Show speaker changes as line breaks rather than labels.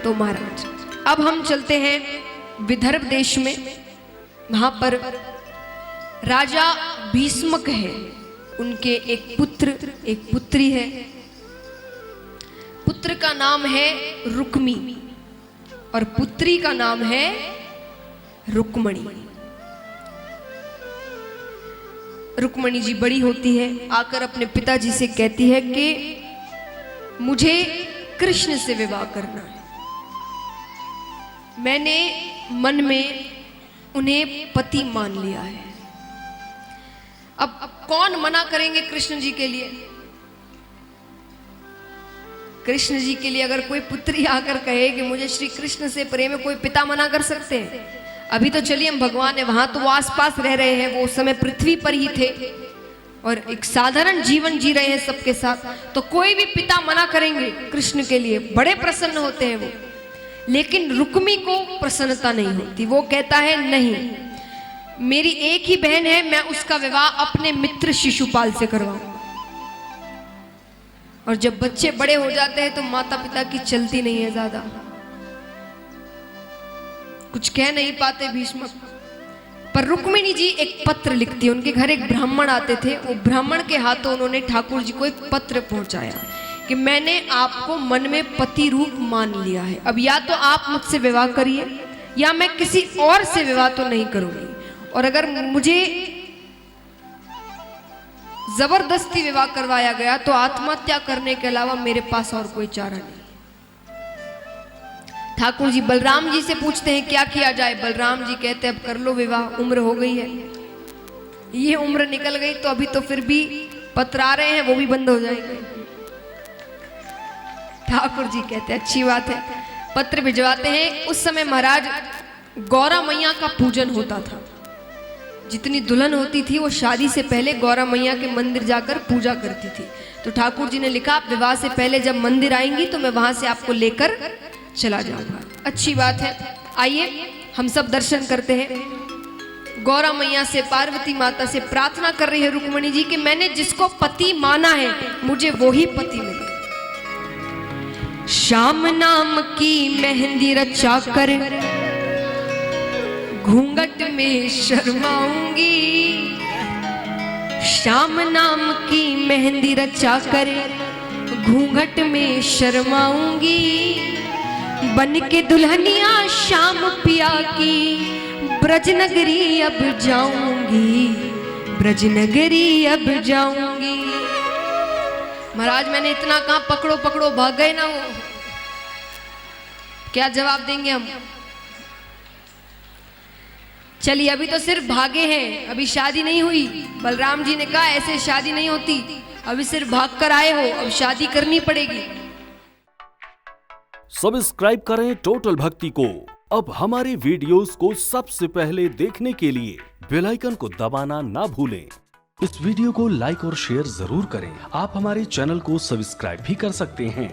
तो महाराज अब हम चलते हैं विदर्भ देश में। वहां पर राजा भीष्मक है, उनके एक पुत्र एक पुत्री है। पुत्र का नाम है रुक्मी और पुत्री का नाम है रुक्मणी। रुक्मणी जी बड़ी होती है, आकर अपने पिताजी से कहती है कि मुझे कृष्ण से विवाह करना है। मैंने मन में उन्हें पति मान लिया है। अब कौन मना करेंगे कृष्ण जी के लिए? कृष्ण जी के लिए अगर कोई पुत्री आकर कहे कि मुझे श्री कृष्ण से प्रेम है, कोई पिता मना कर सकते हैं? अभी तो चलिए हम भगवान है, वहां तो वो आसपास रह रहे हैं, वो उस समय पृथ्वी पर ही थे और एक साधारण जीवन जी रहे हैं सबके साथ, तो कोई भी पिता मना करेंगे कृष्ण के लिए, बड़े प्रसन्न होते हैं वो। लेकिन रुक्मी को प्रसन्नता नहीं होती। वो कहता है नहीं, मेरी एक ही बहन है, मैं उसका विवाह अपने मित्र शिशुपाल से करवाऊंगा। और जब बच्चे बड़े हो जाते हैं तो माता पिता की चलती नहीं है, ज्यादा कुछ कह नहीं पाते भीष्मक। पर रुक्मिणी जी एक पत्र लिखती है। उनके घर एक ब्राह्मण आते थे, वो ब्राह्मण के हाथों उन्होंने ठाकुर जी को एक पत्र पहुंचाया कि मैंने आपको मन में पति रूप मान लिया है, अब या तो आप मुझसे विवाह करिए या मैं किसी और से विवाह तो नहीं करूंगी, और अगर मुझे जबरदस्ती विवाह करवाया गया तो आत्महत्या करने के अलावा मेरे पास और कोई चारा नहीं। ठाकुर जी बलराम जी से पूछते हैं क्या किया जाए। बलराम जी कहते हैं अब कर लो विवाह, उम्र हो गई है। ये उम्र निकल गई तो अभी तो फिर भी पत्र आ रहे हैं, वो भी बंद हो जाएंगे। ठाकुर जी कहते हैं अच्छी बात है, पत्र भिजवाते हैं। उस समय महाराज गौरा मैया का पूजन होता था। जितनी दुल्हन होती थी वो शादी से पहले गौरा मैया के मंदिर जाकर पूजा करती थी। तो ठाकुर जी ने लिखा आप विवाह से पहले जब मंदिर आएंगी तो मैं वहां से आपको लेकर चला जाऊंगा। अच्छी बात है, आइए हम सब दर्शन करते हैं। गौरा मैया से, पार्वती माता से प्रार्थना कर रही है रुक्मिणी जी कि मैंने जिसको पति माना है मुझे वो ही पति मिले। श्याम नाम की मेहंदी रचा कर घूंघट में शर्माऊंगी, श्याम नाम की मेहंदी रचा कर घूंघट में शर्माऊंगी, बन के दुल्हनिया श्याम पिया की ब्रजनगरी अब जाऊंगी, ब्रजनगरी अब जाऊंगी। महाराज मैंने इतना कहा पकड़ो पकड़ो, भाग गए ना वो, क्या जवाब देंगे हम? चलिए अभी तो सिर्फ भागे हैं, अभी शादी नहीं हुई। बलराम जी ने कहा ऐसे शादी नहीं होती, अभी सिर्फ भाग कर आए हो, अब शादी करनी पड़ेगी।
सब्सक्राइब करें टोटल भक्ति को। अब हमारे वीडियोस को सबसे पहले देखने के लिए बेल आइकन को दबाना ना भूलें। इस वीडियो को लाइक और शेयर जरूर करें। आप हमारे चैनल को सब्सक्राइब भी कर सकते हैं।